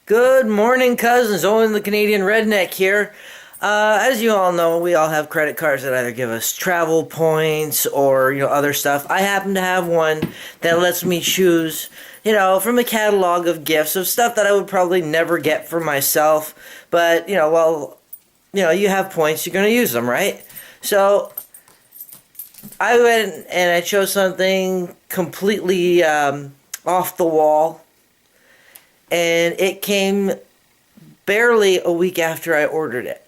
Good morning, cousins. Owen the Canadian Redneck here. As you all know, we all have credit cards that either give us travel points or, other stuff. I happen to have one that lets me choose, from a catalog of gifts of stuff that I would probably never get for myself. But, you have points, you're going to use them, right? So, I went and I chose something completely off the wall. And it came barely a week after I ordered it.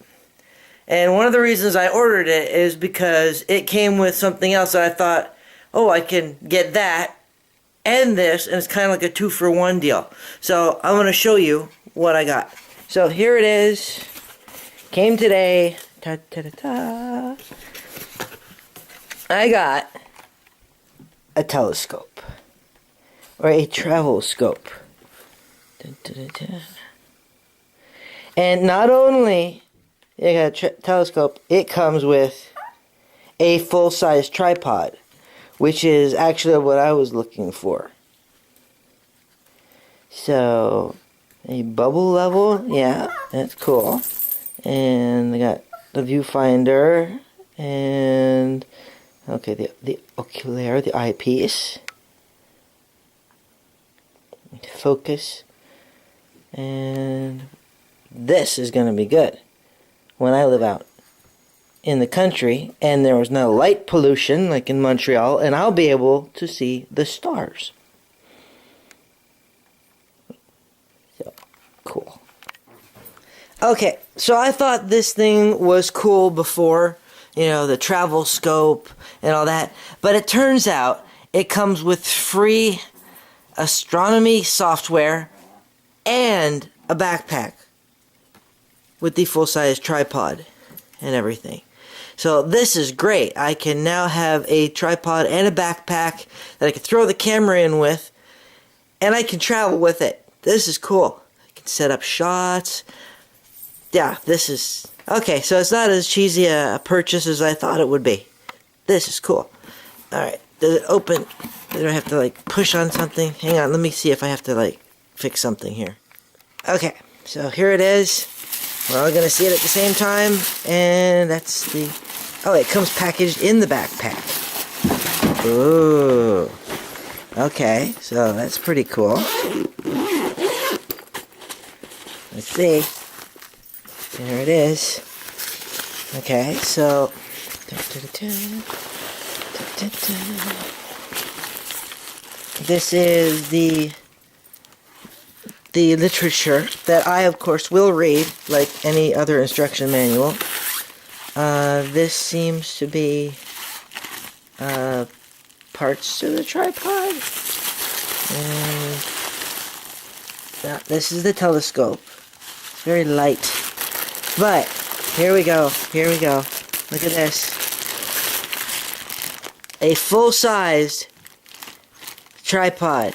And one of the reasons I ordered it is because it came with something else that I thought, oh, I can get that and this, and it's kind of like a 2-for-1 deal. So I'm going to show you what I got. So here it is. Came today. Ta-ta-ta-ta. I got a telescope. Or a travel scope. And not only you got a telescope, it comes with a full-size tripod, which is actually what I was looking for. So, a bubble level, yeah, that's cool. And I got the viewfinder, and okay, the ocular, the eyepiece, focus. And this is going to be good when I live out in the country and there was no light pollution like in Montreal, and I'll be able to see the stars. So, cool. Okay, so I thought this thing was cool before, the travel scope and all that, but it turns out it comes with free astronomy software and a backpack with the full-size tripod and everything. So this is great. I can now have a tripod and a backpack that I can throw the camera in with, and I can travel with it. This is cool. I can set up shots. Yeah, this is... Okay, so it's not as cheesy a purchase as I thought it would be. This is cool. Alright, does it open? Do I have to, push on something? Hang on, let me see if I have to, fix something here. Okay, so here it is. We're all gonna see it at the same time, and that's the... Oh, it comes packaged in the backpack. Ooh. Okay, so that's pretty cool. Let's see. There it is. Okay, so... This is the literature that I, of course, will read, like any other instruction manual. This seems to be parts to the tripod. And this is the telescope. It's very light. But, here we go. Here we go. Look at this. A full-sized tripod.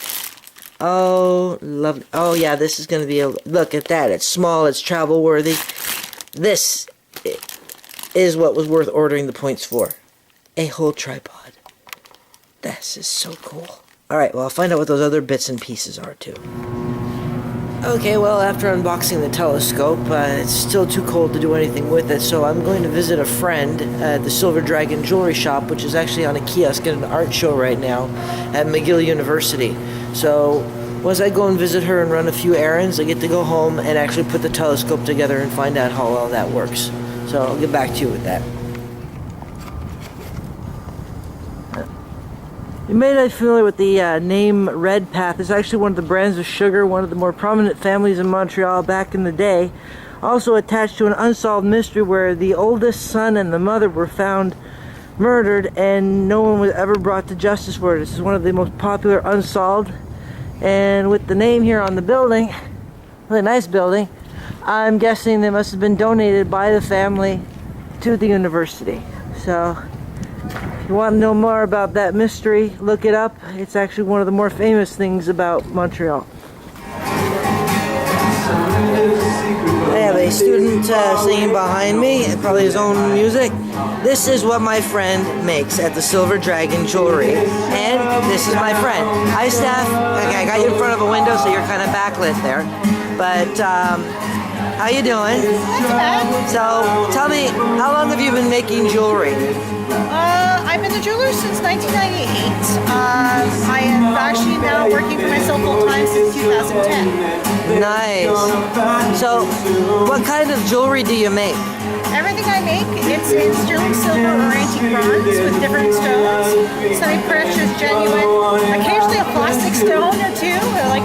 Oh, lovely. Oh, yeah, this is going to be a... Look at that. It's small. It's travel-worthy. This is what was worth ordering the points for. A whole tripod. This is so cool. Alright, well, I'll find out what those other bits and pieces are, too. Okay, well, after unboxing the telescope, it's still too cold to do anything with it, so I'm going to visit a friend at the Silver Dragon Jewelry Shop, which is actually on a kiosk at an art show right now at McGill University. So, once I go and visit her and run a few errands, I get to go home and actually put the telescope together and find out how well that works. So, I'll get back to you with that. You may not be familiar with the name Redpath. It's actually one of the brands of sugar, one of the more prominent families in Montreal back in the day. Also attached to an unsolved mystery where the oldest son and the mother were found murdered and no one was ever brought to justice for it. This is one of the most popular unsolved. And with the name here on the building, really nice building, I'm guessing they must have been donated by the family to the university. So, if you want to know more about that mystery, look it up. It's actually one of the more famous things about Montreal. They have a student singing behind me, and probably his own music. This is what my friend makes at the Silver Dragon Jewelry. And this is my friend. Hi, Steph. Okay, I got you in front of a window, so you're kind of backlit there. But, how you doing? So, tell me, how long have you been making jewelry? I've been a jeweler since 1998. I am actually now working for myself full-time since 2010. Nice. So, what kind of jewelry do you make? Everything I make, it's in sterling silver or antique bronze with different stones, semi-precious, genuine, occasionally a plastic stone or two, like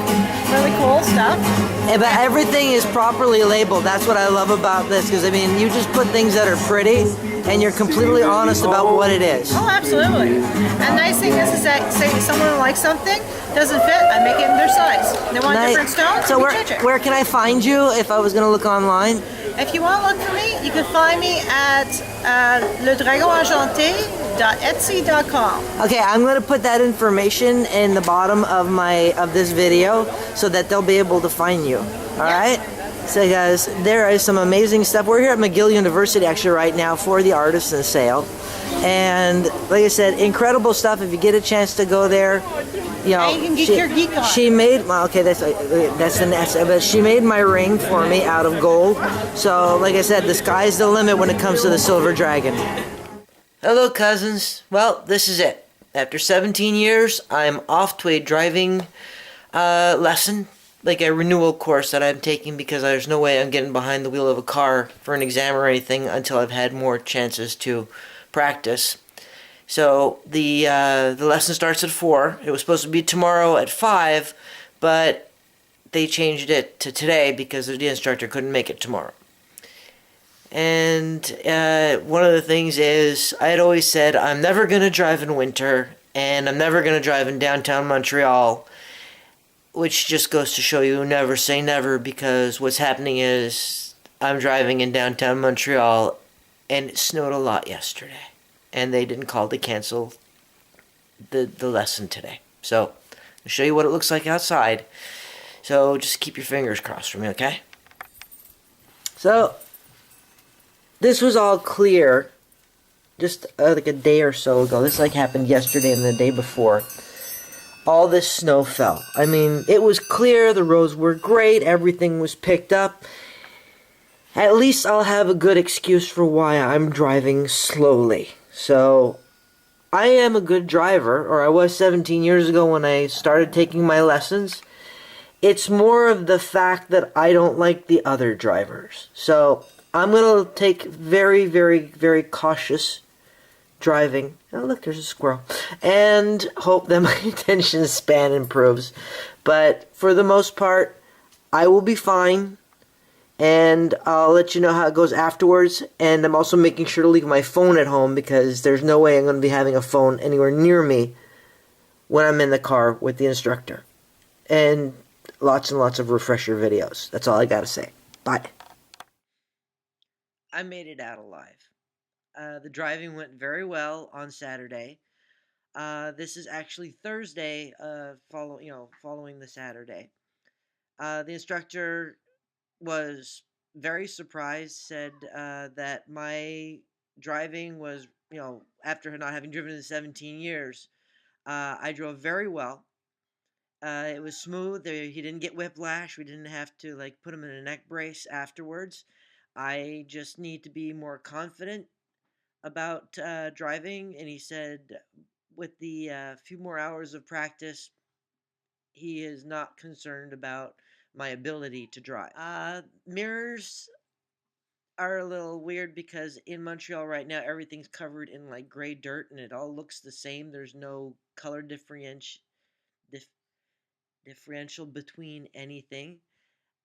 really cool stuff. Yeah, but everything is properly labeled. That's what I love about this, because I mean, you just put things that are pretty, and you're completely honest about what it is. Oh, absolutely. And the nice thing is that, say someone likes something, doesn't fit, I make it in their size. They want different stones, so we change it. where can I find you if I was going to look online? If you want to look for me, you can find me at ledragonenchanté.etsy.com. Okay, I'm going to put that information in the bottom of this video so that they'll be able to find you. All right? So guys, there is some amazing stuff. We're here at McGill University actually right now for the artisan sale. And like I said, incredible stuff. If you get a chance to go there, you know, and you can get your geek on. She made, well, okay, that's the next, but she made my ring for me out of gold. So like I said, the sky's the limit when it comes to the Silver Dragon. Hello cousins. Well, this is it. After 17 years, I'm off to a driving lesson, like a renewal course that I'm taking, because there's no way I'm getting behind the wheel of a car for an exam or anything until I've had more chances to practice. So the lesson starts at 4. It was supposed to be tomorrow at 5, but they changed it to today because the instructor couldn't make it tomorrow. And one of the things is, I had always said I'm never going to drive in winter, and I'm never going to drive in downtown Montreal, which just goes to show you never say never, because what's happening is I'm driving in downtown Montreal, and it snowed a lot yesterday, and they didn't call to cancel the lesson today. So I'll show you what it looks like outside. So just keep your fingers crossed for me, okay? So this was all clear just like a day or so ago. This like happened yesterday and the day before. All this snow fell. I mean, it was clear, the roads were great, everything was picked up. At least I'll have a good excuse for why I'm driving slowly. So, I am a good driver, or I was 17 years ago when I started taking my lessons. It's more of the fact that I don't like the other drivers. So, I'm going to take very, very, very cautious driving. Oh, look, there's a squirrel. And hope that my attention span improves. But for the most part, I will be fine. And I'll let you know how it goes afterwards. And I'm also making sure to leave my phone at home, because there's no way I'm going to be having a phone anywhere near me when I'm in the car with the instructor. And lots of refresher videos. That's all I got to say. Bye. I made it out alive. The driving went very well on Saturday. This is actually Thursday, following the Saturday. The instructor was very surprised, said that my driving was, after not having driven in 17 years, I drove very well. It was smooth. He didn't get whiplash. We didn't have to put him in a neck brace afterwards. I just need to be more confident about driving, and he said with the few more hours of practice, he is not concerned about my ability to drive. Mirrors are a little weird, because in Montreal right now everything's covered in gray dirt and it all looks the same. There's no color differential between anything.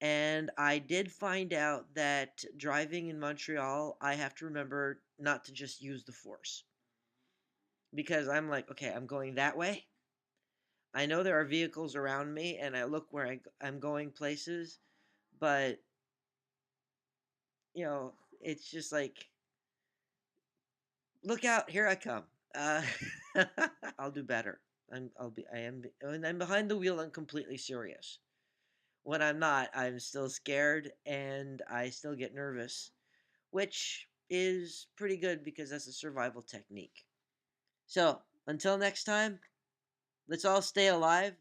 And I did find out that driving in Montreal, I have to remember not to just use the force. Because I'm like, okay, I'm going that way. I know there are vehicles around me, and I look where I'm going places, but, it's just like, look out, here I come. I'll do better. When I'm behind the wheel, I'm completely serious. when I'm not, I'm still scared and I still get nervous, which is pretty good because that's a survival technique. So, until next time, let's all stay alive